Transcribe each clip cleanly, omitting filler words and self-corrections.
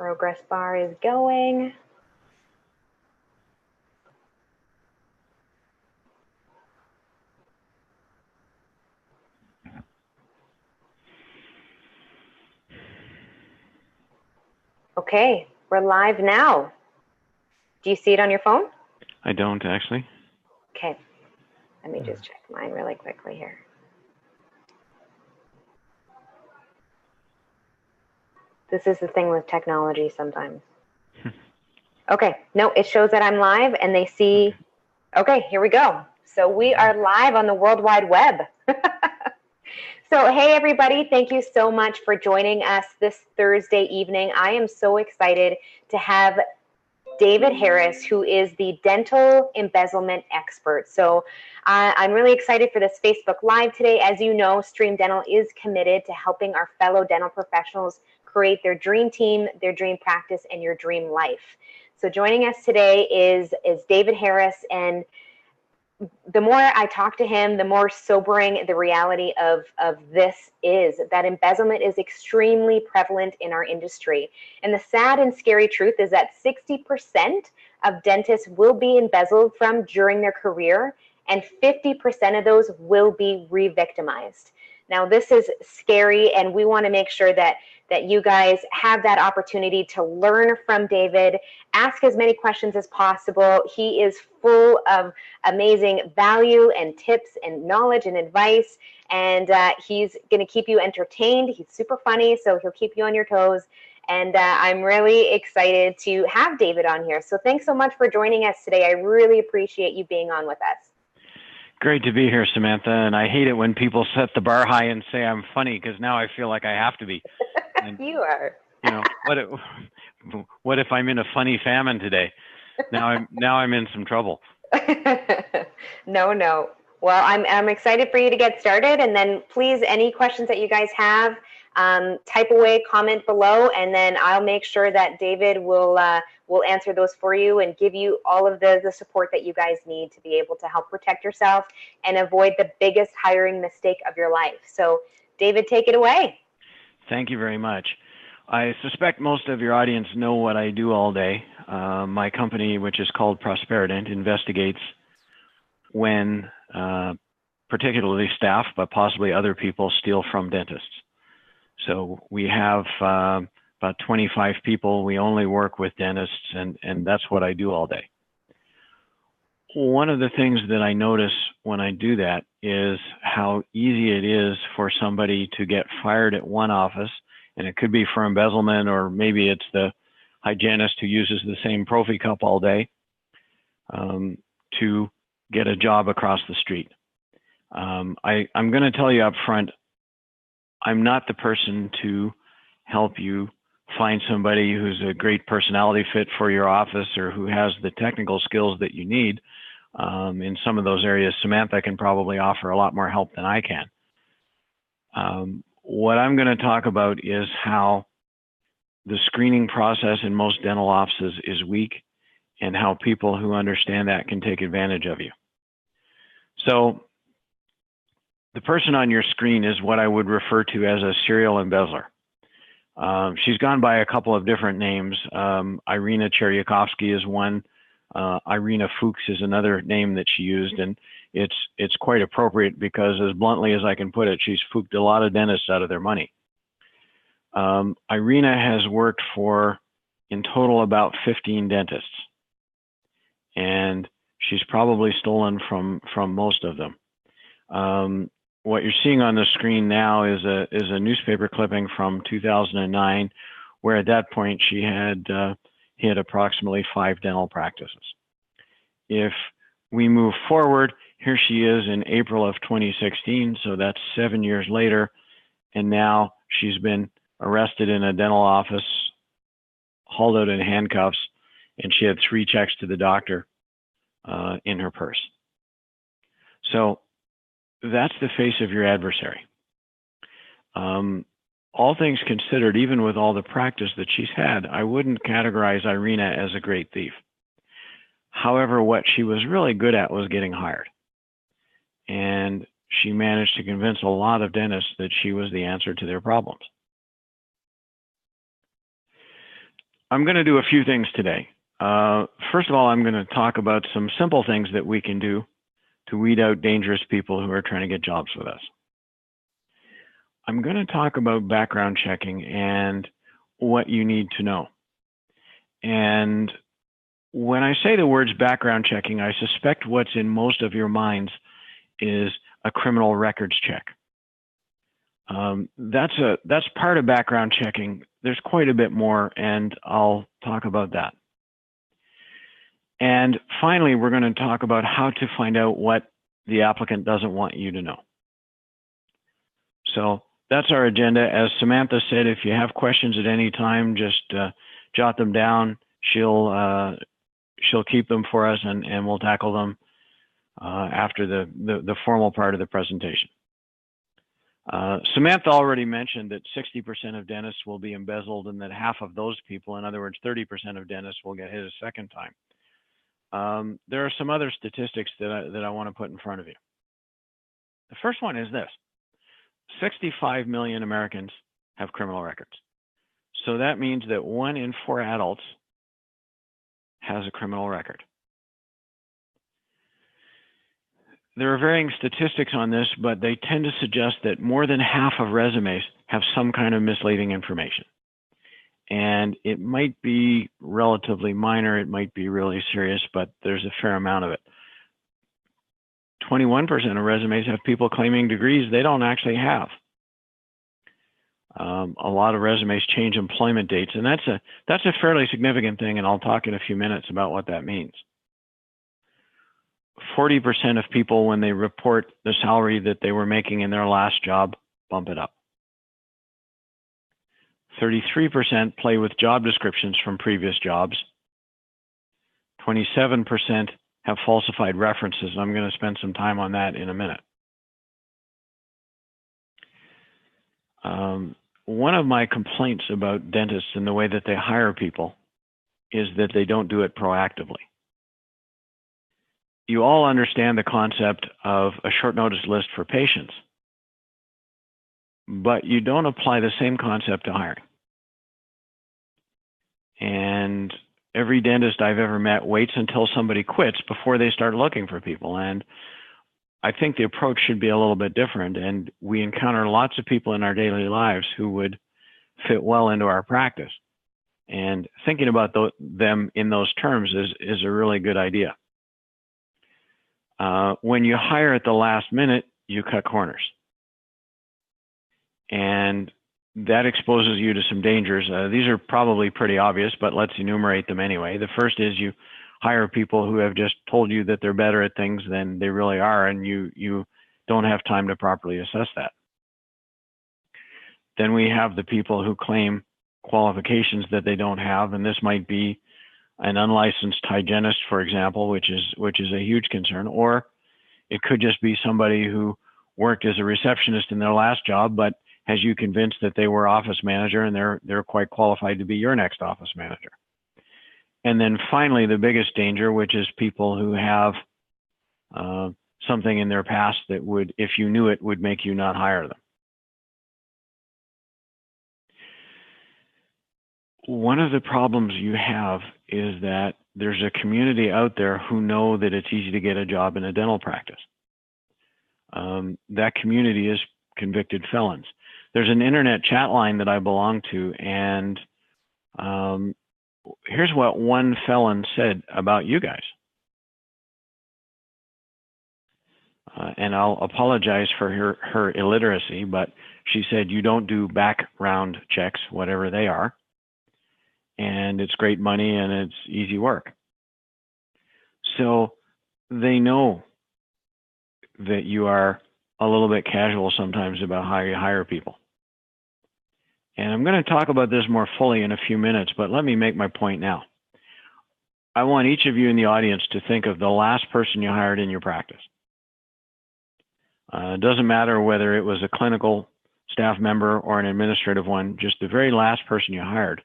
Progress bar is going. Okay, we're live now. Do you see it on your phone? I don't actually. Okay, let me just check mine really quickly here. This is the thing with technology sometimes. Okay, no, it shows that I'm live and they see, okay, here we go. So we are live on the World Wide Web. So, hey everybody, thank you so much for joining us this Thursday evening. I am so excited to have David Harris, who is the dental embezzlement expert. So I'm really excited for this Facebook Live today. As you know, Stream Dental is committed to helping our fellow dental professionals create their dream team, their dream practice, and your dream life. So joining us today is David Harris, and the more I talk to him, the more sobering the reality of this is, that embezzlement is extremely prevalent in our industry. And the sad and scary truth is that 60% of dentists will be embezzled from during their career, and 50% of those will be re-victimized. Now, this is scary, and we want to make sure that you guys have that opportunity to learn from David, ask as many questions as possible. He is full of amazing value and tips and knowledge and advice, and he's going to keep you entertained. He's super funny, so he'll keep you on your toes. And I'm really excited to have David on here. So thanks so much for joining us today. I really appreciate you being on with us. Great to be here, Samantha. And I hate it when people set the bar high and say I'm funny, because now I feel like I have to be. And, you are. You know, what if I'm in a funny famine today? Now I'm in some trouble. No. Well, I'm excited for you to get started, and then please, any questions that you guys have, type away, comment below, and then I'll make sure that David will answer those for you and give you all of the support that you guys need to be able to help protect yourself and avoid the biggest hiring mistake of your life. So, David, take it away. Thank you very much. I suspect most of your audience know what I do all day. My company, which is called Prosperident, investigates when particularly staff, but possibly other people, steal from dentists. So we have about 25 people. We only work with dentists, and that's what I do all day. One of the things that I notice when I do that is how easy it is for somebody to get fired at one office, and it could be for embezzlement, or maybe it's the hygienist who uses the same Profi cup all day, to get a job across the street. I'm going to tell you up front, I'm not the person to help you find somebody who's a great personality fit for your office or who has the technical skills that you need. In some of those areas, Samantha can probably offer a lot more help than I can. What I'm going to talk about is how the screening process in most dental offices is weak, and how people who understand that can take advantage of you. So the person on your screen is what I would refer to as a serial embezzler. She's gone by a couple of different names. Irina Cheryakovsky is one. Irina Fuchs is another name that she used, and it's quite appropriate because, as bluntly as I can put it, she's fooked a lot of dentists out of their money. Irina has worked for, in total, about 15 dentists, and she's probably stolen from most of them. What you're seeing on the screen now is a newspaper clipping from 2009, where at that point she had hit approximately 5 dental practices. If we move forward, here she is in April of 2016, so that's 7 years later, and now she's been arrested in a dental office, hauled out in handcuffs, and she had 3 checks to the doctor in her purse. So that's the face of your adversary. All things considered, even with all the practice that she's had, I wouldn't categorize Irina as a great thief. However, what she was really good at was getting hired. And she managed to convince a lot of dentists that she was the answer to their problems. I'm going to do a few things today. First of all, I'm going to talk about some simple things that we can do to weed out dangerous people who are trying to get jobs with us. I'm going to talk about background checking and what you need to know. And when I say the words background checking, I suspect what's in most of your minds is a criminal records check. That's part of background checking. There's quite a bit more, and I'll talk about that. And finally, we're going to talk about how to find out what the applicant doesn't want you to know. So that's our agenda. As Samantha said, if you have questions at any time, just jot them down. She'll keep them for us, and we'll tackle them after the formal part of the presentation. Samantha already mentioned that 60% of dentists will be embezzled, and that half of those people, in other words, 30% of dentists, will get hit a second time. There are some other statistics that I want to put in front of you. The first one is this: 65 million Americans have criminal records. So that means that 1 in 4 adults has a criminal record. There are varying statistics on this, but they tend to suggest that more than half of resumes have some kind of misleading information. And it might be relatively minor, it might be really serious, but there's a fair amount of it. 21% of resumes have people claiming degrees they don't actually have. A lot of resumes change employment dates, and that's a fairly significant thing, and I'll talk in a few minutes about what that means. 40% of people, when they report the salary that they were making in their last job, bump it up. 33% play with job descriptions from previous jobs. 27% have falsified references, and I'm going to spend some time on that in a minute. One of my complaints about dentists and the way that they hire people is that they don't do it proactively. You all understand the concept of a short notice list for patients, but you don't apply the same concept to hiring. And every dentist I've ever met waits until somebody quits before they start looking for people. And I think the approach should be a little bit different. And we encounter lots of people in our daily lives who would fit well into our practice. And thinking about them in those terms is a really good idea. When you hire at the last minute, you cut corners. And that exposes you to some dangers. These are probably pretty obvious, but let's enumerate them anyway. The first is you hire people who have just told you that they're better at things than they really are, and you don't have time to properly assess that. Then we have the people who claim qualifications that they don't have, and this might be an unlicensed hygienist, for example, which is a huge concern, or it could just be somebody who worked as a receptionist in their last job, but has you convinced that they were office manager and they're quite qualified to be your next office manager. And then finally, the biggest danger, which is people who have something in their past that would, if you knew it, would make you not hire them. One of the problems you have is that there's a community out there who know that it's easy to get a job in a dental practice. That community is convicted felons. There's an internet chat line that I belong to, and here's what one felon said about you guys. And I'll apologize for her illiteracy, but she said, "You don't do background checks, whatever they are, and it's great money and it's easy work." So they know that you are a little bit casual sometimes about how you hire people. And I'm going to talk about this more fully in a few minutes, but let me make my point now. I want each of you in the audience to think of the last person you hired in your practice. It doesn't matter whether it was a clinical staff member or an administrative one, just the very last person you hired.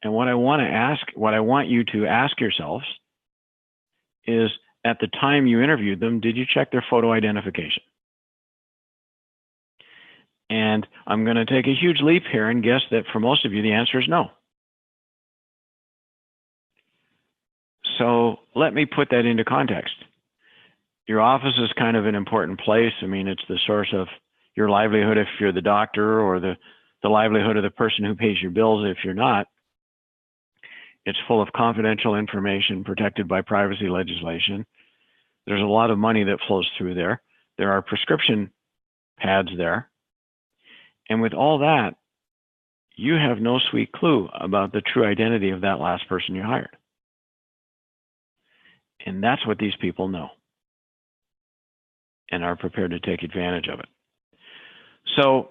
And what I want you to ask yourselves is, at the time you interviewed them, did you check their photo identification? And I'm going to take a huge leap here and guess that for most of you, the answer is no. So let me put that into context. Your office is kind of an important place. I mean, it's the source of your livelihood if you're the doctor, or the livelihood of the person who pays your bills if you're not. It's full of confidential information protected by privacy legislation. There's a lot of money that flows through there. There are prescription pads there. And with all that, you have no sweet clue about the true identity of that last person you hired. And that's what these people know and are prepared to take advantage of it. So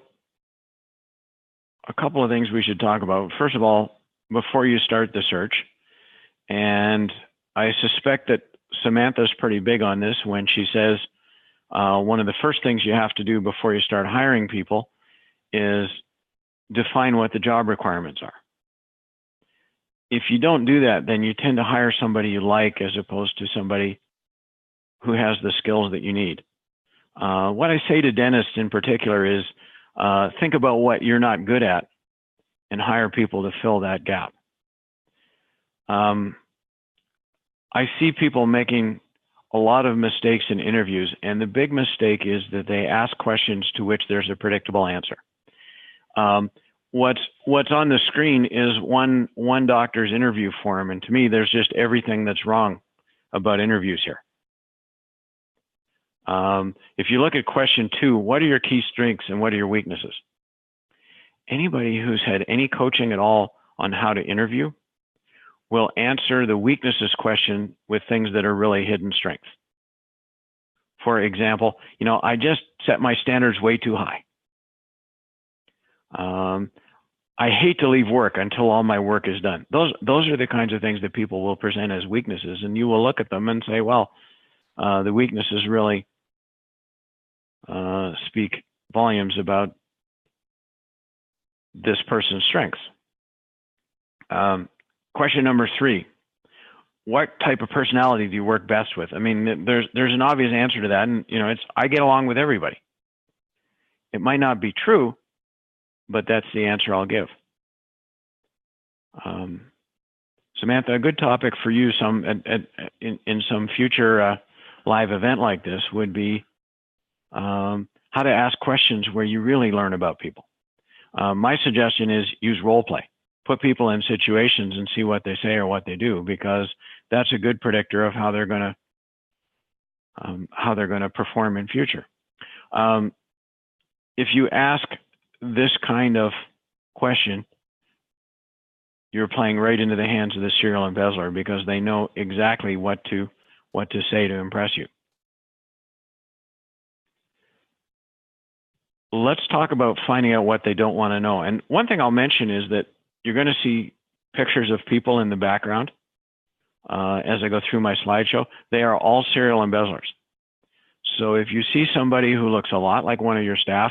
a couple of things we should talk about. First of all, before you start the search, and I suspect that Samantha's pretty big on this when she says one of the first things you have to do before you start hiring people is define what the job requirements are. If you don't do that, then you tend to hire somebody you like as opposed to somebody who has the skills that you need. What I say to dentists in particular is think about what you're not good at and hire people to fill that gap. I see people making a lot of mistakes in interviews, and the big mistake is that they ask questions to which there's a predictable answer. What's on the screen is one doctor's interview form, and to me, there's just everything that's wrong about interviews here. If you look at question 2, what are your key strengths and what are your weaknesses? Anybody who's had any coaching at all on how to interview will answer the weaknesses question with things that are really hidden strengths. For example, I just set my standards way too high. I hate to leave work until all my work is done. Those are the kinds of things that people will present as weaknesses, and you will look at them and say, well, the weaknesses really speak volumes about this person's strengths. Question number 3, what type of personality do you work best with? I mean, there's an obvious answer to that, and I get along with everybody. It might not be true, but that's the answer I'll give. Samantha, a good topic for you in some future live event like this would be how to ask questions where you really learn about people. My suggestion is use role play. Put people in situations and see what they say or what they do, because that's a good predictor of how they're going to perform in future. If you ask this kind of question, you're playing right into the hands of the serial embezzler, because they know exactly what to say to impress you. Let's talk about finding out what they don't want to know. And one thing I'll mention is that you're going to see pictures of people in the background as I go through my slideshow. They are all serial embezzlers. So if you see somebody who looks a lot like one of your staff,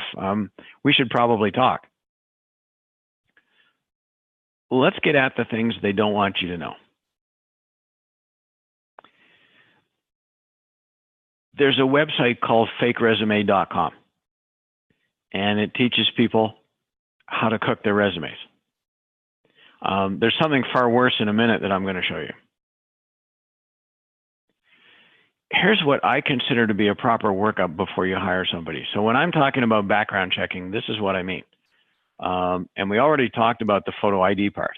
we should probably talk. Let's get at the things they don't want you to know. There's a website called fakeresume.com, and it teaches people how to cook their resumes. There's something far worse in a minute that I'm going to show you. Here's what I consider to be a proper workup before you hire somebody. So when I'm talking about background checking, this is what I mean. And we already talked about the photo ID part.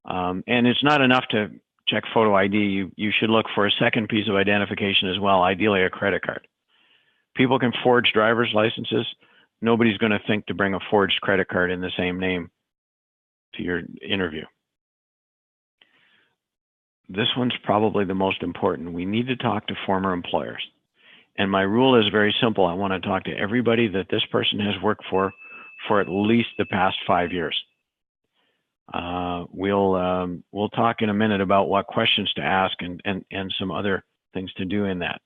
And it's not enough to check photo ID. You should look for a second piece of identification as well, ideally a credit card. People can forge driver's licenses. Nobody's going to think to bring a forged credit card in the same name to your interview. This one's probably the most important. We need to talk to former employers. And my rule is very simple. I want to talk to everybody that this person has worked for at least the past 5 years. We'll talk in a minute about what questions to ask and some other things to do in that.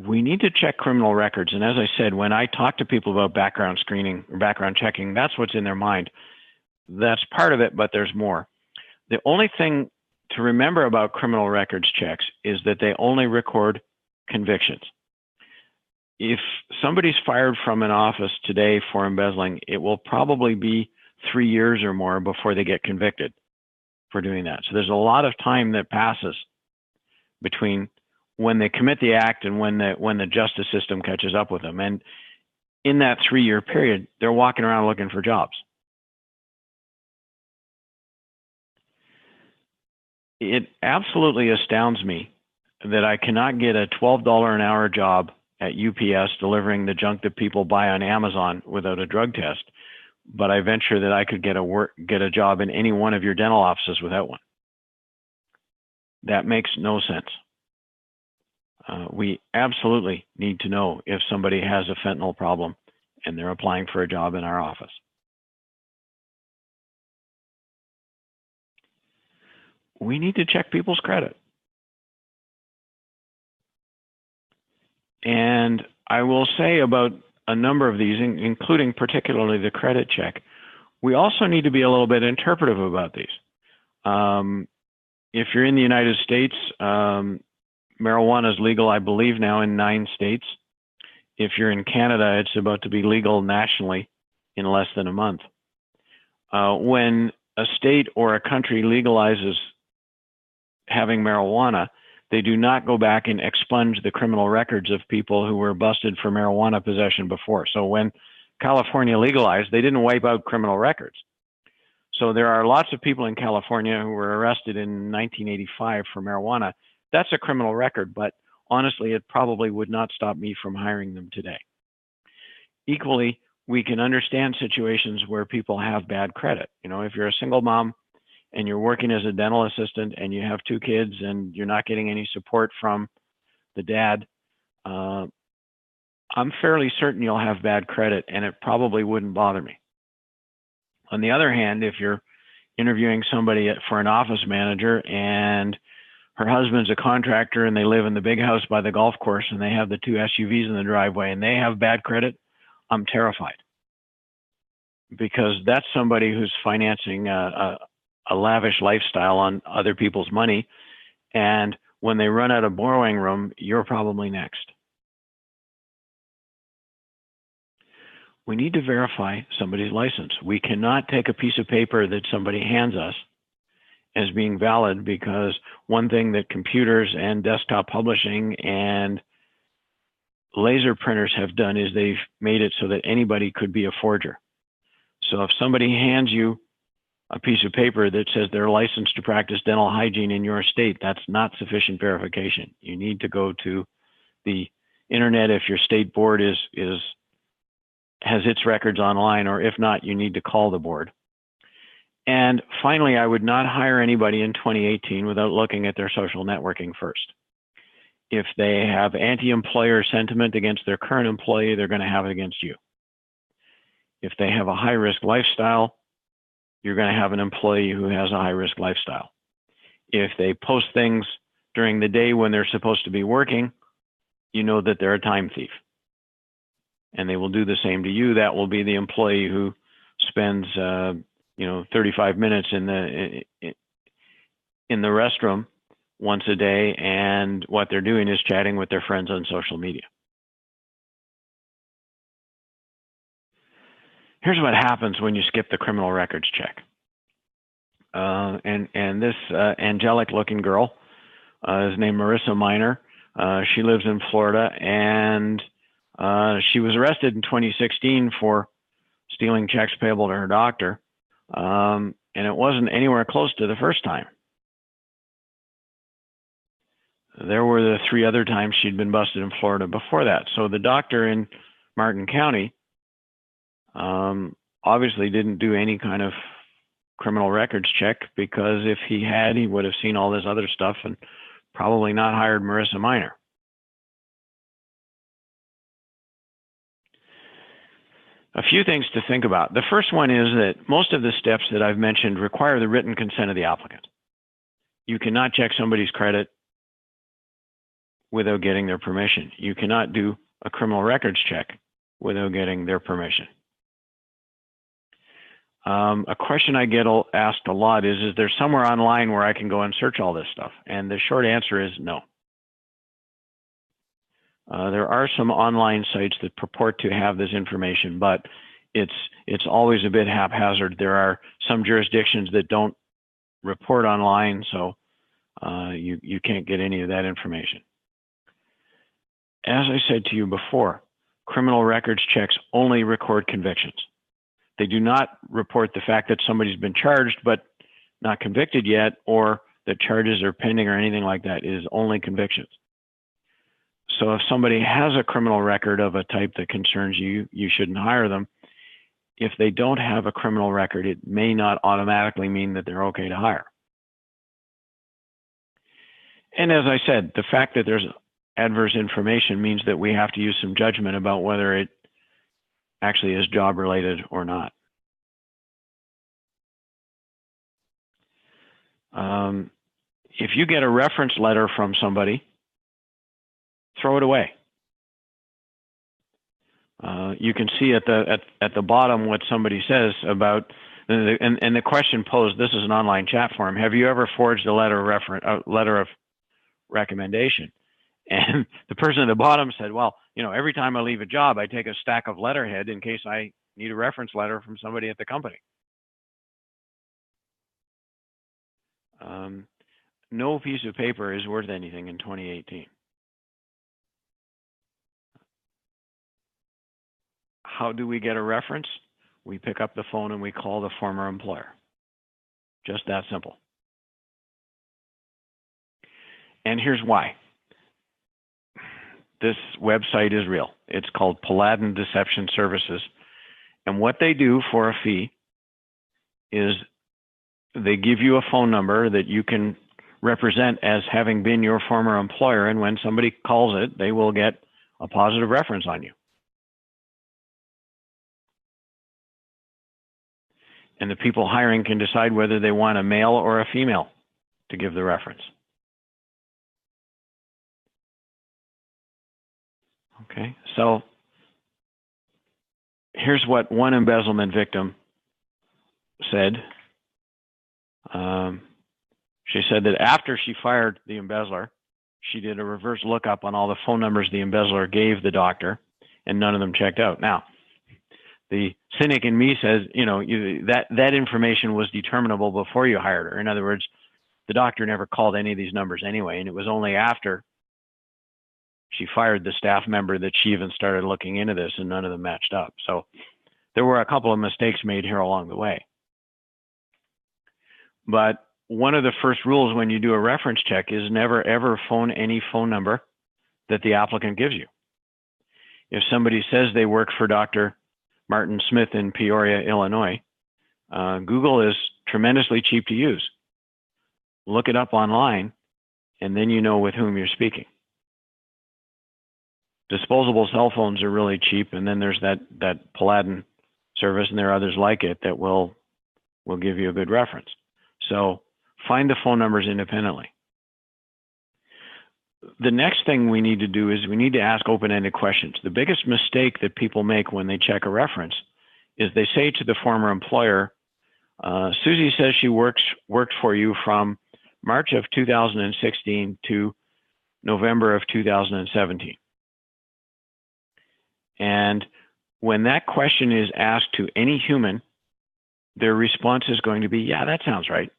We need to check criminal records. And as I said, when I talk to people about background screening or background checking, that's what's in their mind. That's part of it, but there's more. The only thing to remember about criminal records checks is that they only record convictions. If somebody's fired from an office today for embezzling, it will probably be 3 years or more before they get convicted. for doing that. So there's a lot of time that passes between when they commit the act and when the justice system catches up with them. And in that 3-year period, they're walking around looking for jobs. It absolutely astounds me that I cannot get a $12 an hour job at UPS delivering the junk that people buy on Amazon without a drug test, but I venture that I could get a job in any one of your dental offices without one. That makes no sense. We absolutely need to know if somebody has a fentanyl problem and they're applying for a job in our office. We need to check people's credit. And I will say about a number of these, including particularly the credit check, we also need to be a little bit interpretive about these. If you're in the United States, marijuana is legal, I believe, now in 9 states. If you're in Canada, it's about to be legal nationally in less than a month. When a state or a country legalizes having marijuana, they do not go back and expunge the criminal records of people who were busted for marijuana possession before. So when California legalized, they didn't wipe out criminal records. So there are lots of people in California who were arrested in 1985 for marijuana. That's a criminal record, but honestly, it probably would not stop me from hiring them today. Equally, we can understand situations where people have bad credit. You know, if you're a single mom and you're working as a dental assistant and you have 2 kids and you're not getting any support from the dad, I'm fairly certain you'll have bad credit, and it probably wouldn't bother me. On the other hand, if you're interviewing somebody for an office manager and her husband's a contractor and they live in the big house by the golf course and they have the 2 SUVs in the driveway and they have bad credit, I'm terrified. Because that's somebody who's financing a lavish lifestyle on other people's money. And when they run out of borrowing room, you're probably next. We need to verify somebody's license. We cannot take a piece of paper that somebody hands us as being valid, because one thing that computers and desktop publishing and laser printers have done is they've made it so that anybody could be a forger. So if somebody hands you a piece of paper that says they're licensed to practice dental hygiene in your state, that's not sufficient verification. You need to go to the internet if your state board has its records online, or if not, you need to call the board. And finally, I would not hire anybody in 2018 without looking at their social networking first. If they have anti-employer sentiment against their current employee, they're going to have it against you. If they have a high-risk lifestyle, you're going to have an employee who has a high-risk lifestyle. If they post things during the day when they're supposed to be working, you know that they're a time thief. And they will do the same to you. That will be the employee who spends 35 minutes in the restroom once a day, and what they're doing is chatting with their friends on social media. Here's what happens when you skip the criminal records check. And this angelic-looking girl is named Marissa Minor. She lives in Florida, and she was arrested in 2016 for stealing checks payable to her doctor, and it wasn't anywhere close to the first time. There were the 3 other times she'd been busted in Florida before that. So the doctor in Martin County obviously didn't do any kind of criminal records check, because if he had, he would have seen all this other stuff and probably not hired Marissa Minor. A few things to think about. The first one is that most of the steps that I've mentioned require the written consent of the applicant. You cannot check somebody's credit without getting their permission. You cannot do a criminal records check without getting their permission. A question I get asked a lot is there somewhere online where I can go and search all this stuff? And the short answer is no. There are some online sites that purport to have this information, but it's always a bit haphazard. There are some jurisdictions that don't report online, so you can't get any of that information. As I said to you before, criminal records checks only record convictions. They do not report the fact that somebody's been charged but not convicted yet, or that charges are pending or anything like that. It is only convictions. So if somebody has a criminal record of a type that concerns you, you shouldn't hire them. If they don't have a criminal record, it may not automatically mean that they're okay to hire. And as I said, the fact that there's adverse information means that we have to use some judgment about whether it actually is job related or not. If you get a reference letter from somebody, throw it away. You can see at the bottom what somebody says about, and the question posed, this is an online chat forum, have you ever forged a letter of recommendation? And the person at the bottom said, well, you know, every time I leave a job, I take a stack of letterhead in case I need a reference letter from somebody at the company. No piece of paper is worth anything in 2018. How do we get a reference? We pick up the phone and we call the former employer. Just that simple. And here's why. This website is real. It's called Prosperident Deception Services. And what they do for a fee is they give you a phone number that you can represent as having been your former employer. And when somebody calls it, they will get a positive reference on you. And the people hiring can decide whether they want a male or a female to give the reference. Okay, so here's what one embezzlement victim said. She said that after she fired the embezzler, she did a reverse lookup on all the phone numbers the embezzler gave the doctor, and none of them checked out. Now, the cynic in me says, you know, that information was determinable before you hired her. In other words, the doctor never called any of these numbers anyway, and it was only after she fired the staff member that she even started looking into this, and none of them matched up. So there were a couple of mistakes made here along the way. But one of the first rules when you do a reference check is never ever phone any phone number that the applicant gives you. If somebody says they work for Dr. Martin Smith in Peoria, Illinois, Google is tremendously cheap to use. Look it up online, and then you know with whom you're speaking. Disposable cell phones are really cheap, and then there's that Prosperident service, and there are others like it that will give you a good reference. So find the phone numbers independently. The next thing we need to do is we need to ask open-ended questions. The biggest mistake that people make when they check a reference is they say to the former employer, Susie says she worked for you from March of 2016 to November of 2017. And when that question is asked to any human, their response is going to be, yeah, that sounds right.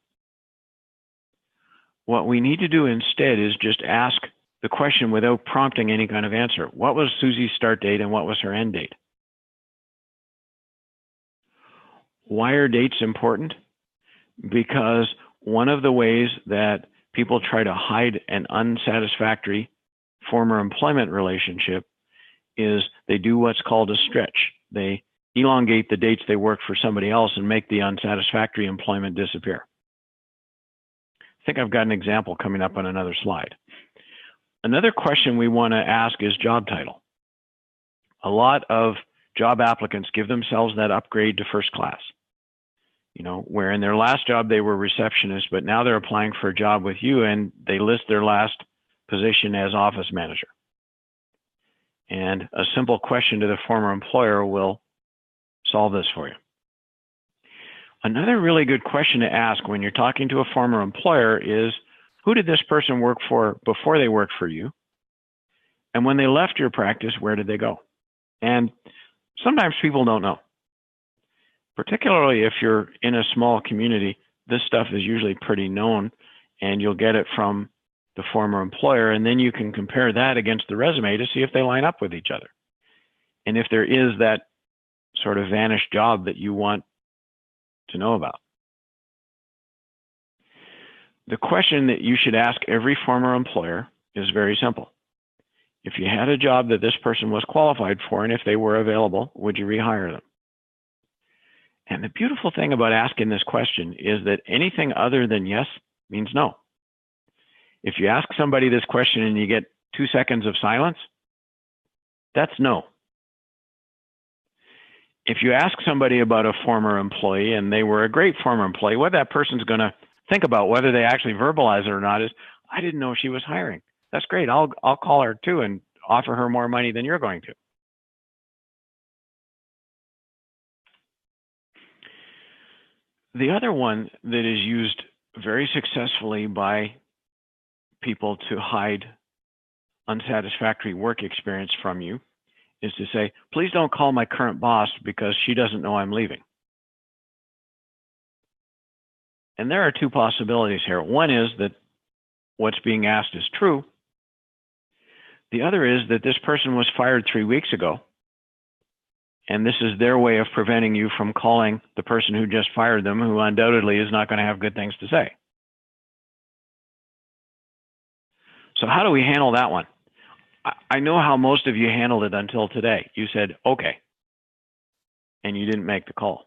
What we need to do instead is just ask the question without prompting any kind of answer. What was Susie's start date and what was her end date? Why are dates important? Because one of the ways that people try to hide an unsatisfactory former employment relationship is they do what's called a stretch. They elongate the dates they work for somebody else and make the unsatisfactory employment disappear. I think I've got an example coming up on another slide. Another question we want to ask is job title. A lot of job applicants give themselves that upgrade to first class. You know, where in their last job they were receptionist, but now they're applying for a job with you and they list their last position as office manager. And a simple question to the former employer will solve this for you. Another really good question to ask when you're talking to a former employer is, who did this person work for before they worked for you? And when they left your practice, where did they go? And sometimes people don't know. Particularly if you're in a small community, this stuff is usually pretty known, and you'll get it from the former employer, and then you can compare that against the resume to see if they line up with each other. And if there is that sort of vanished job that you want to know about. The question that you should ask every former employer is very simple. If you had a job that this person was qualified for, and if they were available, would you rehire them? And the beautiful thing about asking this question is that anything other than yes means no. If you ask somebody this question and you get 2 seconds of silence, that's no. If you ask somebody about a former employee and they were a great former employee, what that person's going to think about, whether they actually verbalize it or not, is, I didn't know she was hiring. That's great. I'll call her too and offer her more money than you're going to. The other one that is used very successfully by people to hide unsatisfactory work experience from you is to say, please don't call my current boss because she doesn't know I'm leaving. And there are two possibilities here. One is that what's being asked is true. The other is that this person was fired 3 weeks ago, and this is their way of preventing you from calling the person who just fired them, who undoubtedly is not going to have good things to say. So how do we handle that one? I know how most of you handled it until today. You said, okay, and you didn't make the call.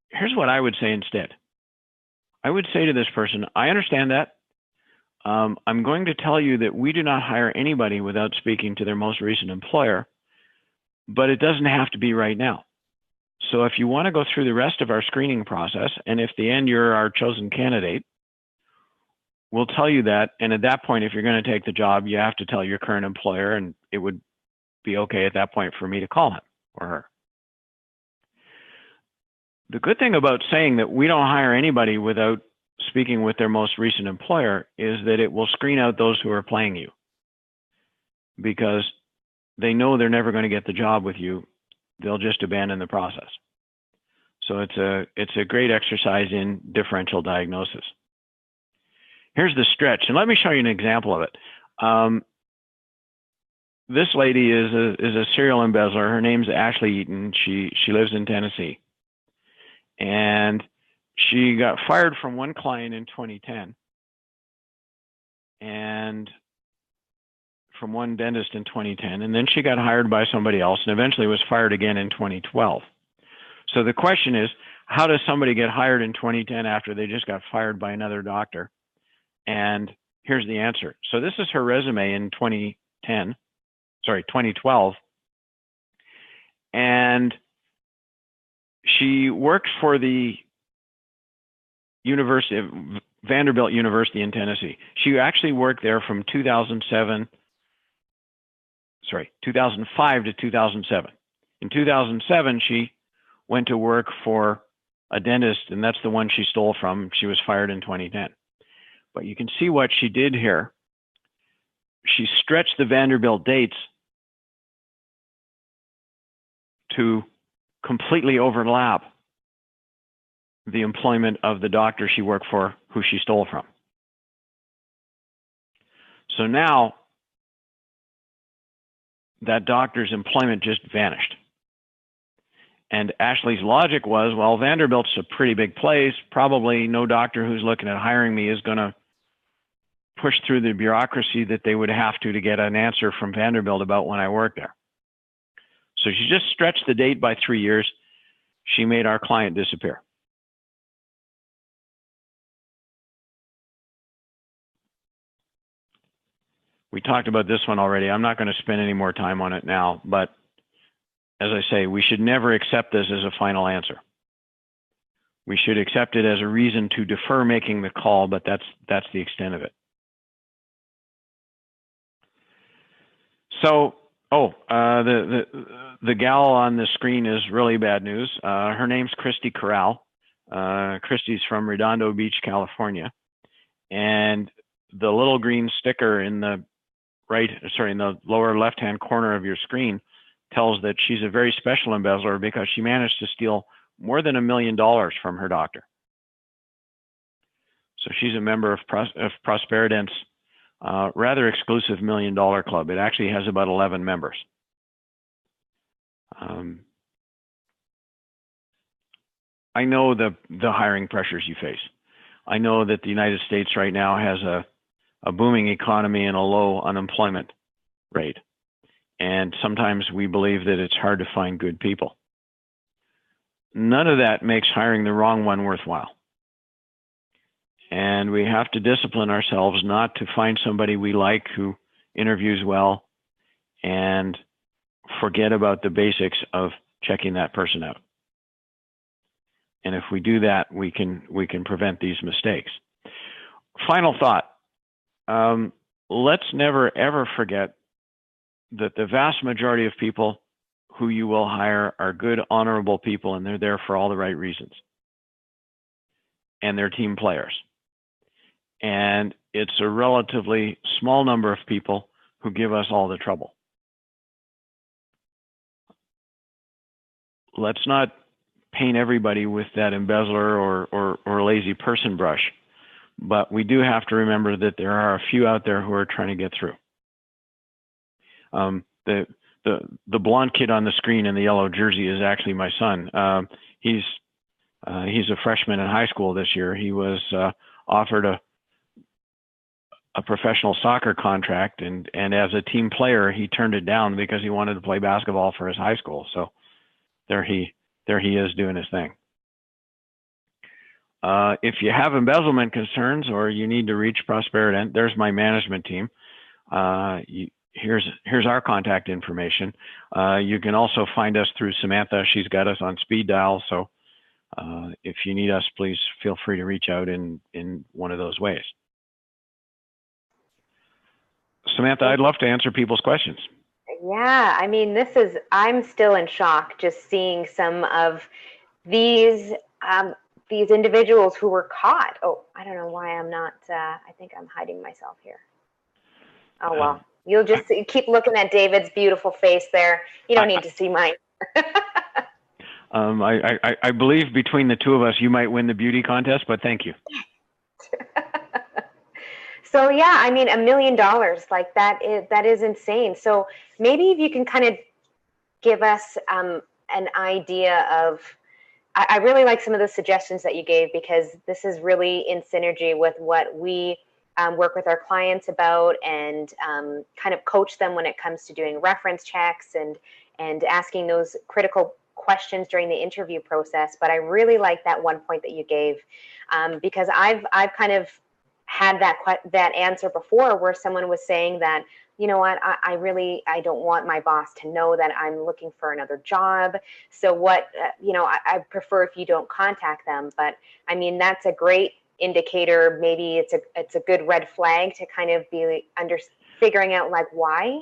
Here's what I would say instead. I would say to this person, I understand that. I'm going to tell you that we do not hire anybody without speaking to their most recent employer, but it doesn't have to be right now. So if you want to go through the rest of our screening process, and if at the end you're our chosen candidate, we'll tell you that. And at that point, if you're going to take the job, you have to tell your current employer, and it would be okay at that point for me to call him or her. The good thing about saying that we don't hire anybody without speaking with their most recent employer is that it will screen out those who are playing you, because they know they're never going to get the job with you. They'll just abandon the process. So it's a great exercise in differential diagnosis. Here's the stretch, and let me show you an example of it. This lady is a serial embezzler. Her name's Ashley Eaton. She lives in Tennessee. And she got fired from one client in 2010 and from one dentist in 2010. And then she got hired by somebody else and eventually was fired again in 2012. So the question is, how does somebody get hired in 2010 after they just got fired by another doctor? And here's the answer. So this is her resume in 2012. And she worked for the Vanderbilt University in Tennessee. She actually worked there from 2005 to 2007. In 2007, she went to work for a dentist, and that's the one she stole from. She was fired in 2010. But you can see what she did here. She stretched the Vanderbilt dates to completely overlap the employment of the doctor she worked for who she stole from. So now that doctor's employment just vanished. And Ashley's logic was, well, Vanderbilt's a pretty big place. Probably no doctor who's looking at hiring me is going to push through the bureaucracy that they would have to get an answer from Vanderbilt about when I worked there. So she just stretched the date by 3 years. She made our client disappear. We talked about this one already. I'm not going to spend any more time on it now, but as I say, we should never accept this as a final answer. We should accept it as a reason to defer making the call, but that's the extent of it. So, the gal on the screen is really bad news. Her name's Christy Corral. Christy's from Redondo Beach, California. And the little green sticker in the in the lower left-hand corner of your screen tells that she's a very special embezzler because she managed to steal more than $1 million from her doctor. So she's a member of Prosperident's rather exclusive $1 Million Club. It actually has about 11 members. I know the hiring pressures you face. I know that the United States right now has a booming economy and a low unemployment rate. And sometimes we believe that it's hard to find good people. None of that makes hiring the wrong one worthwhile. And we have to discipline ourselves not to find somebody we like who interviews well and forget about the basics of checking that person out. And if we do that, we can prevent these mistakes. Final thought. Let's never, ever forget that the vast majority of people who you will hire are good, honorable people, and they're there for all the right reasons. And they're team players. And it's a relatively small number of people who give us all the trouble. Let's not paint everybody with that embezzler or lazy person brush. But we do have to remember that there are a few out there who are trying to get through. The blonde kid on the screen in the yellow jersey is actually my son. He's a freshman in high school this year. He was offered a professional soccer contract, and as a team player, he turned it down because he wanted to play basketball for his high school. So there he is doing his thing. If you have embezzlement concerns or you need to reach Prosperident, there's my management team. Here's our contact information. You can also find us through Samantha. She's got us on speed dial. So if you need us, please feel free to reach out in one of those ways. Samantha, I'd love to answer people's questions. Yeah, I mean, I'm still in shock just seeing some of these individuals who were caught. Oh, I don't know why I'm not, I think I'm hiding myself here. Oh, well, you'll just keep looking at David's beautiful face there. You don't need to see mine. I believe between the two of us, you might win the beauty contest, but thank you. So yeah, I mean, $1 million, like that is insane. So maybe if you can kind of give us an idea of, I really like some of the suggestions that you gave, because this is really in synergy with what we work with our clients about, and kind of coach them when it comes to doing reference checks and asking those critical questions during the interview process. But I really like that one point that you gave, because I've kind of had that answer before, where someone was saying that, you know what, I don't want my boss to know that I'm looking for another job. So what, I prefer if you don't contact them. But I mean, that's a great indicator. Maybe it's a good red flag to kind of be figuring out like why.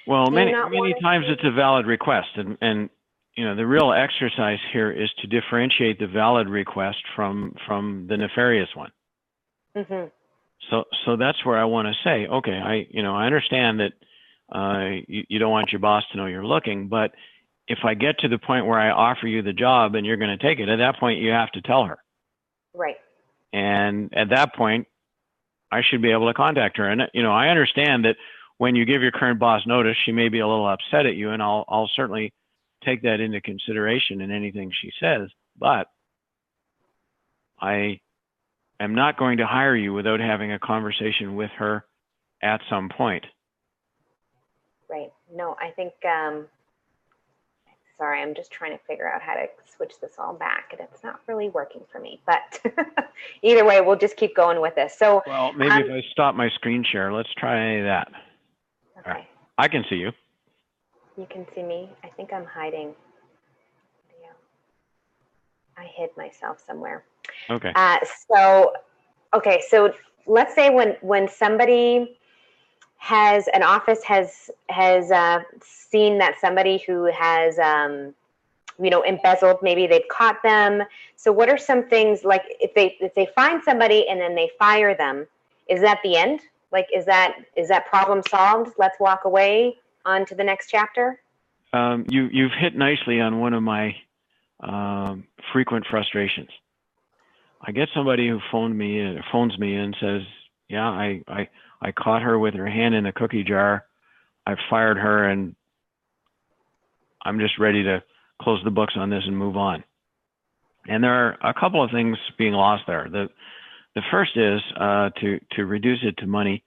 Well, many times it's a valid request, and the real exercise here is to differentiate the valid request from the nefarious one. Mm-hmm. So that's where I want to say, okay, I understand that you don't want your boss to know you're looking, but if I get to the point where I offer you the job and you're going to take it, at that point you have to tell her. Right. And at that point, I should be able to contact her. And I understand that when you give your current boss notice, she may be a little upset at you, and I'll certainly take that into consideration in anything she says. But I am not going to hire you without having a conversation with her at some point. Right. No, I think, sorry, I'm just trying to figure out how to switch this all back, and it's not really working for me. But either way, we'll just keep going with this. So, well, maybe if I stop my screen share, let's try that. Okay. Right. I can see you. You can see me. I think I'm hiding. I hid myself somewhere. Okay. So let's say when somebody has an office has seen that somebody who has embezzled, maybe they've caught them. So what are some things, like if they find somebody and then they fire them, is that the end? Like, is that problem solved? Let's walk away on to the next chapter. You've hit nicely on one of my frequent frustrations. I get somebody who phones me and says, yeah, I caught her with her hand in a cookie jar. I fired her and I'm just ready to close the books on this and move on. And there are a couple of things being lost there. The first is to reduce it to money.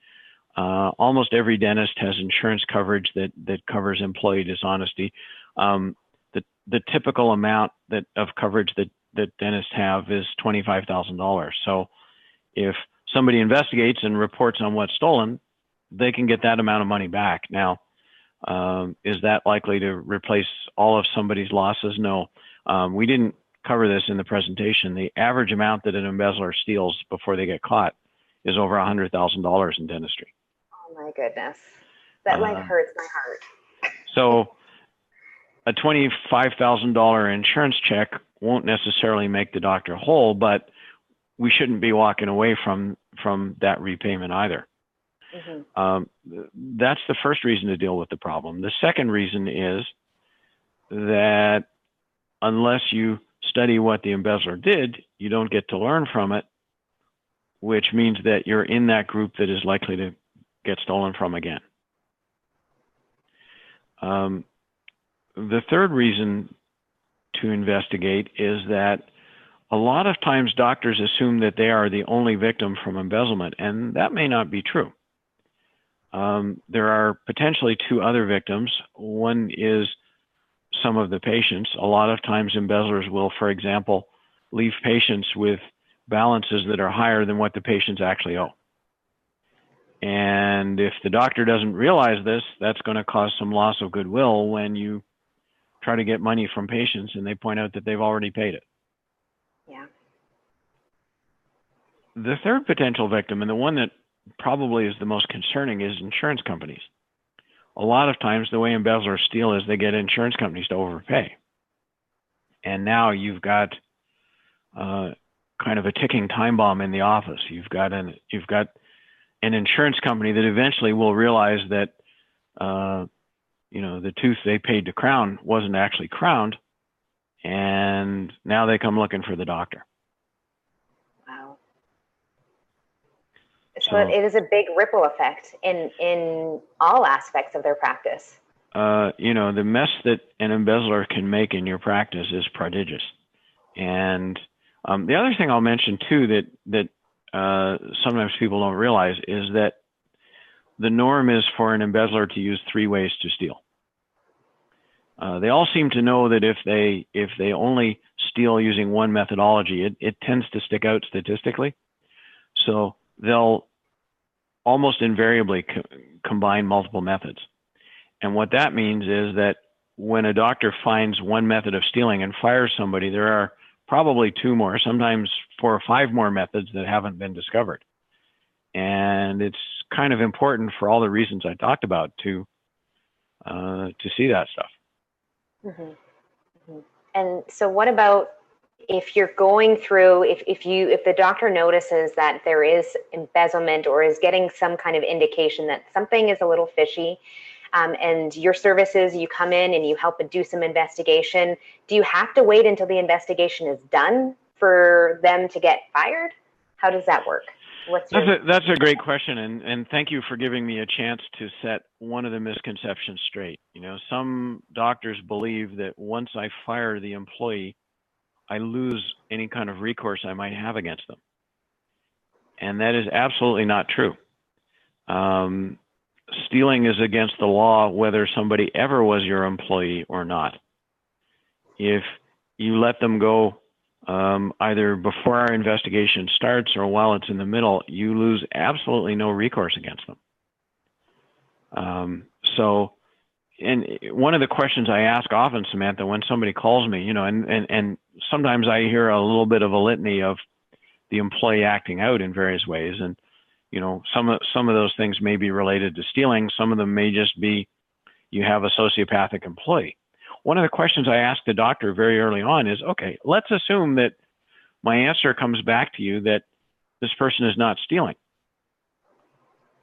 Almost every dentist has insurance coverage that covers employee dishonesty. The typical amount of coverage that dentists have is $25,000. So if somebody investigates and reports on what's stolen, they can get that amount of money back. Now, is that likely to replace all of somebody's losses? No. We didn't cover this in the presentation. The average amount that an embezzler steals before they get caught is over $100,000 in dentistry. Oh my goodness. That like hurts my heart. So a $25,000 insurance check won't necessarily make the doctor whole, but we shouldn't be walking away from that repayment either. That's the first reason to deal with the problem. The second reason is that unless you study what the embezzler did, you don't get to learn from it, which means that you're in that group that is likely to get stolen from again. The third reason to investigate is that a lot of times doctors assume that they are the only victim from embezzlement, and that may not be true. There are potentially two other victims. One is some of the patients. A lot of times embezzlers will, for example, leave patients with balances that are higher than what the patients actually owe. And if the doctor doesn't realize this, that's going to cause some loss of goodwill when you try to get money from patients and they point out that they've already paid it. Yeah. The third potential victim, and the one that probably is the most concerning, is insurance companies. A lot of times the way embezzlers steal is they get insurance companies to overpay. And now you've got kind of a ticking time bomb in the office. You've got an insurance company that eventually will realize that the tooth they paid to crown wasn't actually crowned, and now they come looking for the doctor. Wow. So it is a big ripple effect in all aspects of their practice. The mess that an embezzler can make in your practice is prodigious. And the other thing I'll mention too that sometimes people don't realize is that the norm is for an embezzler to use three ways to steal. They all seem to know that if they only steal using one methodology, it tends to stick out statistically. So they'll almost invariably combine multiple methods. And what that means is that when a doctor finds one method of stealing and fires somebody, there are probably two more, sometimes 4 or 5 more methods that haven't been discovered. And it's kind of important for all the reasons I talked about to see that stuff. Mm-hmm. Mm-hmm. And so what about if you're going through, if the doctor notices that there is embezzlement or is getting some kind of indication that something is a little fishy, and your services, you come in and you help do some investigation, do you have to wait until the investigation is done for them to get fired? How does that work? That's a great question, and thank you for giving me a chance to set one of the misconceptions straight. Some doctors believe that once I fire the employee, I lose any kind of recourse I might have against them. And that is absolutely not true. Stealing is against the law whether somebody ever was your employee or not. If you let them go either before our investigation starts or while it's in the middle, you lose absolutely no recourse against them. And one of the questions I ask often, Samantha, when somebody calls me, and sometimes I hear a little bit of a litany of the employee acting out in various ways. And, some of those things may be related to stealing. Some of them may just be you have a sociopathic employee. One of the questions I ask the doctor very early on is, okay, let's assume that my answer comes back to you that this person is not stealing.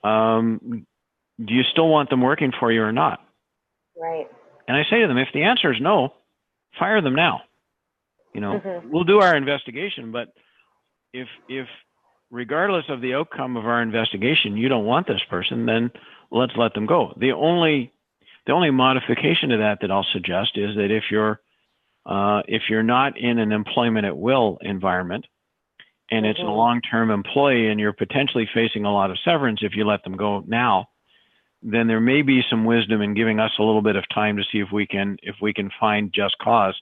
Do you still want them working for you or not? Right. And I say to them, if the answer is no, fire them now. We'll do our investigation, but if regardless of the outcome of our investigation, you don't want this person, then let's let them go. The only modification to that I'll suggest is that if you're not in an employment at will environment, and it's a long-term employee, and you're potentially facing a lot of severance if you let them go now, then there may be some wisdom in giving us a little bit of time to see if we can find just cause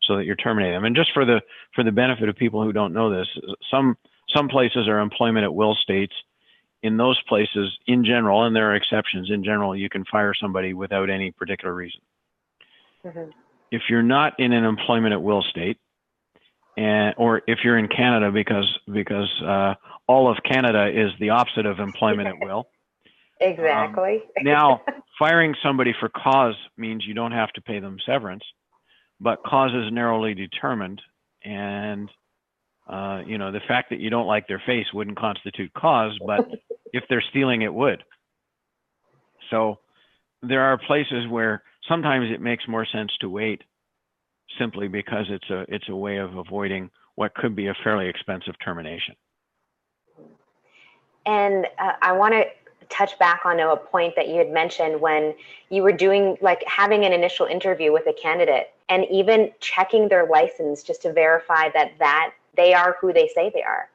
so that you're terminating them. And just for the benefit of people who don't know this, some places are employment at will states. In those places, in general, and there are exceptions, in general, you can fire somebody without any particular reason. If you're not in an employment at will state, or if you're in Canada, because all of Canada is the opposite of employment at will. Exactly. Now, firing somebody for cause means you don't have to pay them severance, but cause is narrowly determined, and the fact that you don't like their face wouldn't constitute cause, but if they're stealing, it would. So there are places where sometimes it makes more sense to wait, simply because it's a way of avoiding what could be a fairly expensive termination. And I want to touch back on a point that you had mentioned when you were doing, like, having an initial interview with a candidate and even checking their license just to verify that they are who they say they are.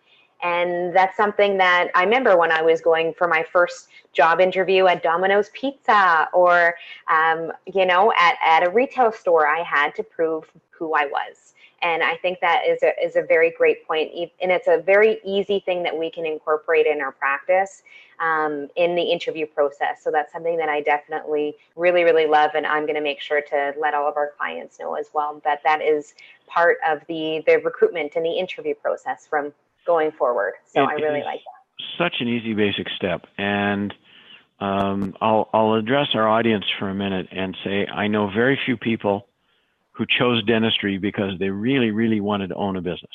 And that's something that I remember when I was going for my first job interview at Domino's Pizza, or, at a retail store, I had to prove who I was. And I think that is a very great point. And it's a very easy thing that we can incorporate in our practice in the interview process. So that's something that I definitely really, really love. And I'm going to make sure to let all of our clients know as well, that is part of the recruitment and the interview process from going forward. So I really like that. Such an easy, basic step. And I'll address our audience for a minute and say, I know very few people who chose dentistry because they really, really wanted to own a business.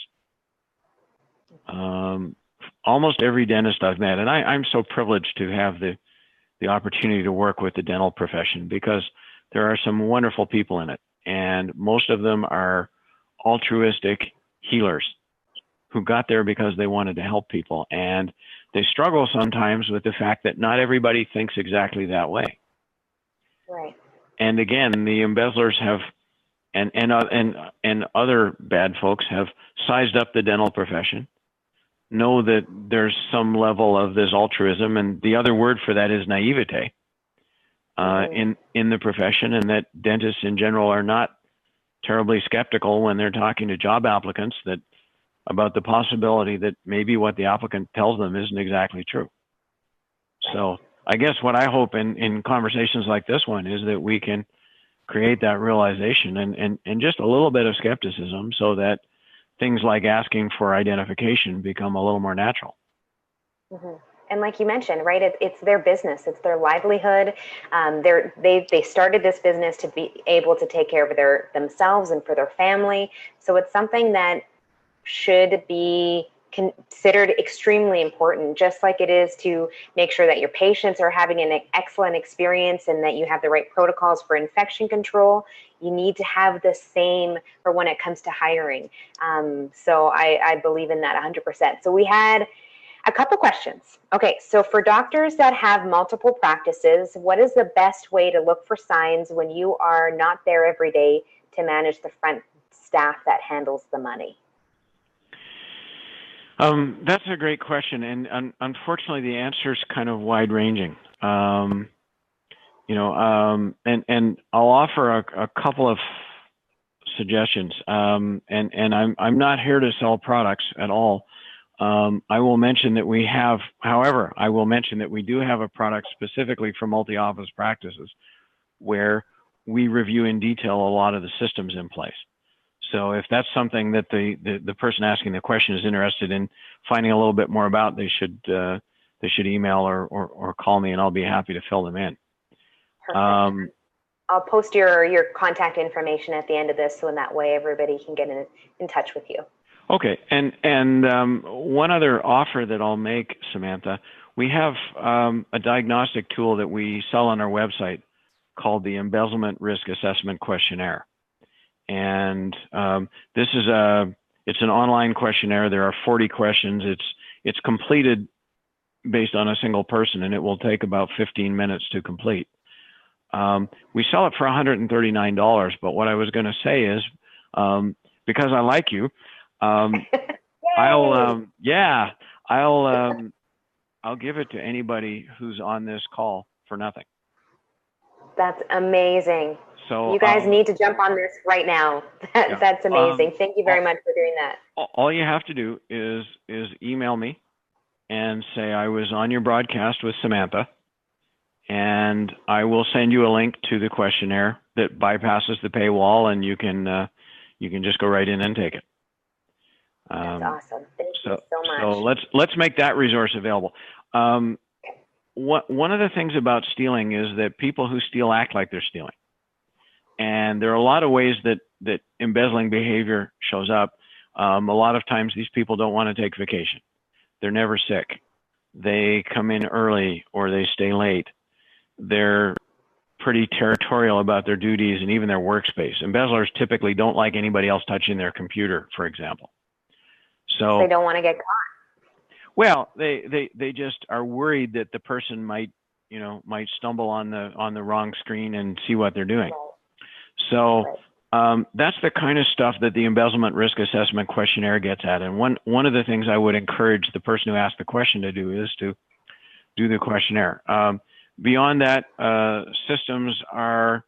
Almost every dentist I've met, and I'm so privileged to have the opportunity to work with the dental profession, because there are some wonderful people in it. And most of them are altruistic healers who got there because they wanted to help people. And they struggle sometimes with the fact that not everybody thinks exactly that way. Right. And again, the embezzlers have, and other bad folks have sized up the dental profession, know that there's some level of this altruism, and the other word for that is naivete in the profession, and that dentists in general are not terribly skeptical when they're talking to job applicants about the possibility that maybe what the applicant tells them isn't exactly true. So I guess what I hope in conversations like this one is that we can create that realization and just a little bit of skepticism, so that things like asking for identification become a little more natural. And like you mentioned, right, it's their business, it's their livelihood. They started this business to be able to take care of themselves and for their family. So it's something that should be considered extremely important, just like it is to make sure that your patients are having an excellent experience and that you have the right protocols for infection control. You need to have the same for when it comes to hiring. So I believe in that 100%. So we had a couple questions. Okay, so for doctors that have multiple practices, what is the best way to look for signs when you are not there every day to manage the front staff that handles the money? That's a great question, and unfortunately, the answer is kind of wide-ranging. And I'll offer a couple of suggestions. And I'm not here to sell products at all. I will mention that we do have a product specifically for multi-office practices, where we review in detail a lot of the systems in place. So if that's something that the person asking the question is interested in finding a little bit more about, they should email or call me, and I'll be happy to fill them in. Perfect. I'll post your contact information at the end of this, so in that way everybody can get in touch with you. Okay, and one other offer that I'll make, Samantha, we have a diagnostic tool that we sell on our website called the Embezzlement Risk Assessment Questionnaire. And this is It's an online questionnaire. There are 40 questions. It's completed based on a single person, and it will take about 15 minutes to complete. We sell it for $139, but what I was going to say is, because I like you, I'll give it to anybody who's on this call for nothing. That's amazing. So you guys need to jump on this right now. That's amazing. Thank you very much for doing that. All you have to do is email me and say I was on your broadcast with Samantha, and I will send you a link to the questionnaire that bypasses the paywall, and you can just go right in and take it. That's awesome. Thank you so much. So let's make that resource available. One of the things about stealing is that people who steal act like they're stealing. And there are a lot of ways that embezzling behavior shows up. A lot of times these people don't want to take vacation. They're never sick. They come in early or they stay late. They're pretty territorial about their duties and even their workspace. Embezzlers typically don't like anybody else touching their computer, for example. So they don't want to get caught. Well, they just are worried that the person might stumble on the wrong screen and see what they're doing. Right. So that's the kind of stuff that the embezzlement risk assessment questionnaire gets at. And one of the things I would encourage the person who asked the question to do is to do the questionnaire. Beyond that, systems are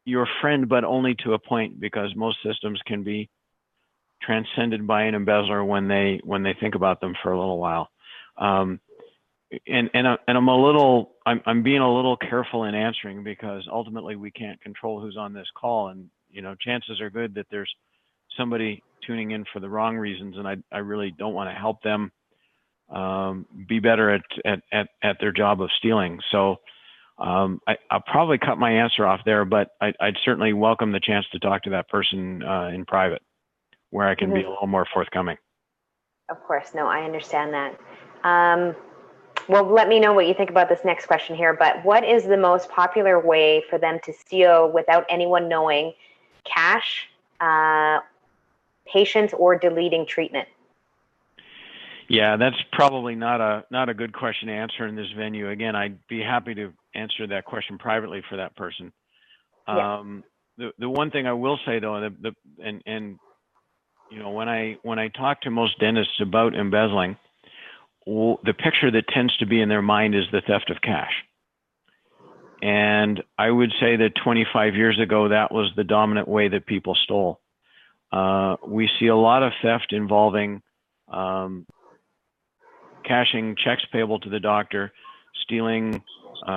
your friend, but only to a point, because most systems can be transcended by an embezzler when they think about them for a little while. And I'm being a little careful in answering, because ultimately we can't control who's on this call, and chances are good that there's somebody tuning in for the wrong reasons, and I really don't want to help them be better at their job of stealing. So I'll probably cut my answer off there, but I'd certainly welcome the chance to talk to that person in private, where I can be a little more forthcoming. Of course. No, I understand that. Well, let me know what you think about this next question here, but what is the most popular way for them to steal without anyone knowing? Cash, patients, or deleting treatment? Yeah, that's probably not a good question to answer in this venue. Again, I'd be happy to answer that question privately for that person. Yeah. The one thing I will say though, when I talk to most dentists about embezzling, the picture that tends to be in their mind is the theft of cash. And I would say that 25 years ago, that was the dominant way that people stole. We see a lot of theft involving cashing checks payable to the doctor, stealing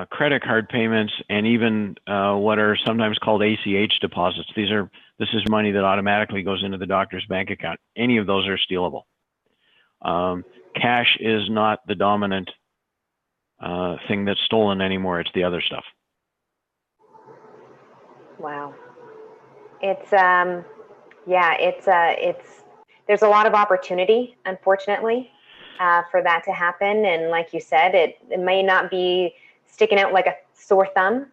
credit card payments, and even what are sometimes called ACH deposits. This is money that automatically goes into the doctor's bank account. Any of those are stealable. Cash is not the dominant thing that's stolen anymore. It's the other stuff. Wow. It's there's a lot of opportunity, unfortunately, for that to happen. And like you said, it may not be sticking out like a sore thumb.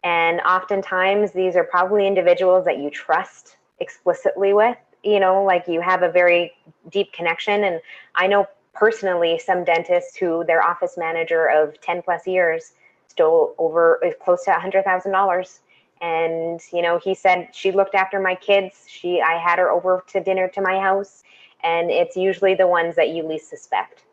And oftentimes these are probably individuals that you trust explicitly with, like you have a very deep connection. And I know personally some dentists who their office manager of 10 plus years stole over close to $100,000. And, he said, she looked after my kids. I had her over to dinner to my house, and it's usually the ones that you least suspect,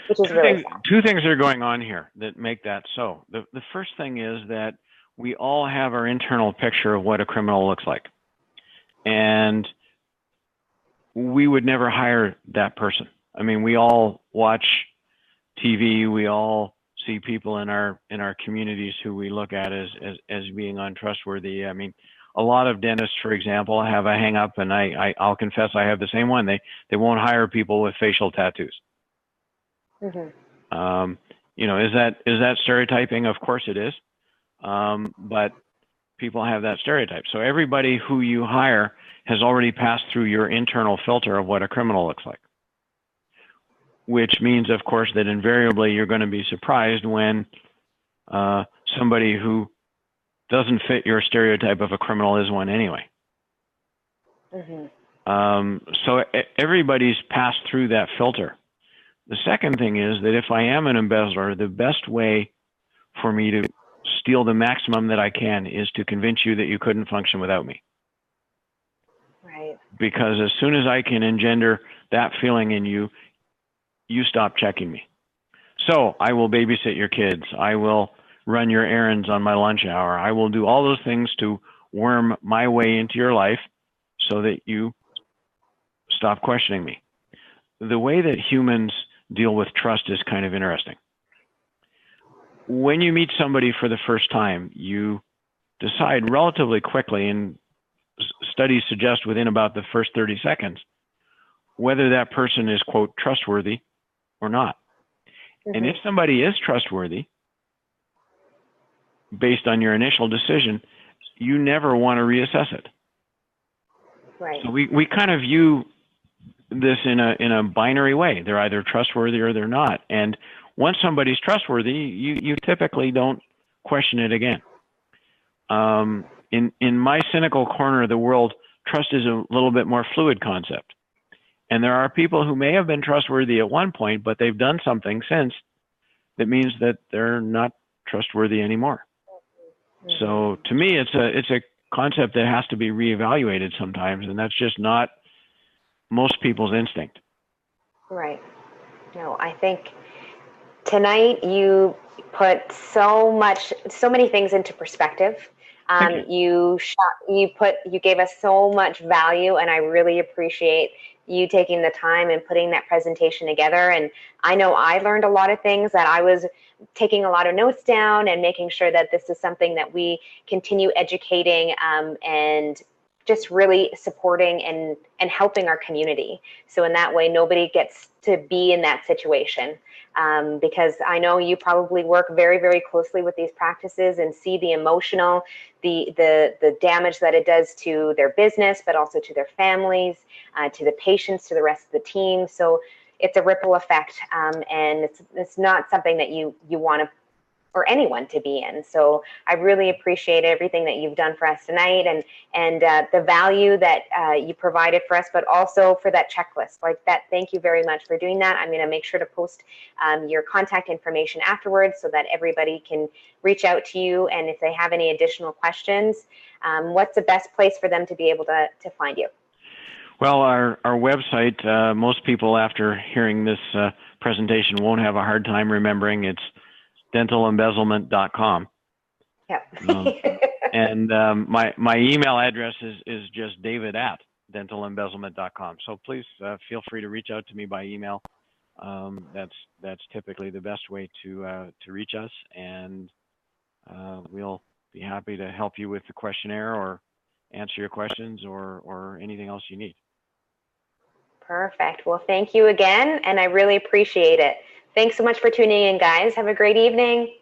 which is really sad. Two things are going on here that make that so. The first thing is that we all have our internal picture of what a criminal looks like. And we would never hire that person. I mean, we all watch TV. We all see people in our communities who we look at as being untrustworthy. I mean, a lot of dentists, for example, have a hang up, and I'll confess I have the same one. They won't hire people with facial tattoos. Mm-hmm. Is that stereotyping? Of course it is. But people have that stereotype. So everybody who you hire has already passed through your internal filter of what a criminal looks like, which means, of course, that invariably you're going to be surprised when somebody who doesn't fit your stereotype of a criminal is one anyway. Mm-hmm. So everybody's passed through that filter. The second thing is that if I am an embezzler, the best way for me to steal the maximum that I can is to convince you that you couldn't function without me. Right. Because as soon as I can engender that feeling in you, you stop checking me. So I will babysit your kids. I will run your errands on my lunch hour. I will do all those things to worm my way into your life so that you stop questioning me. The way that humans deal with trust is kind of interesting. When you meet somebody for the first time, you decide relatively quickly, and studies suggest within about the first 30 seconds, whether that person is, quote, trustworthy or not. Mm-hmm. And if somebody is trustworthy, based on your initial decision, you never want to reassess it. Right. So we kind of view this in a binary way. They're either trustworthy or they're not. And once somebody's trustworthy, you typically don't question it again. In my cynical corner of the world, trust is a little bit more fluid concept. And there are people who may have been trustworthy at one point, but they've done something since that means that they're not trustworthy anymore. Mm-hmm. So to me, it's a concept that has to be reevaluated sometimes, and that's just not most people's instinct. Right. No, I think tonight you put so many things into perspective. You gave us so much value, and I really appreciate you taking the time and putting that presentation together. And I know I learned a lot of things, that I was taking a lot of notes down and making sure that this is something that we continue educating and just really supporting and helping our community. So in that way, nobody gets to be in that situation. Because I know you probably work very, very closely with these practices and see the emotional, the damage that it does to their business, but also to their families, to the patients, to the rest of the team. So it's a ripple effect, and it's not something that you want to, or anyone to be in. So I really appreciate everything that you've done for us tonight, and the value that you provided for us, but also for that checklist. Like that, thank you very much for doing that. I'm going to make sure to post your contact information afterwards so that everybody can reach out to you. And if they have any additional questions, what's the best place for them to be able to find you? Well, our website, most people after hearing this presentation won't have a hard time remembering. It's dentalembezzlement.com. Yep. And my email address is just david@dentalembezzlement.com. So please feel free to reach out to me by email. That's typically the best way to reach us, and we'll be happy to help you with the questionnaire or answer your questions or anything else you need. Perfect. Well, thank you again, and I really appreciate it. Thanks so much for tuning in, guys. Have a great evening.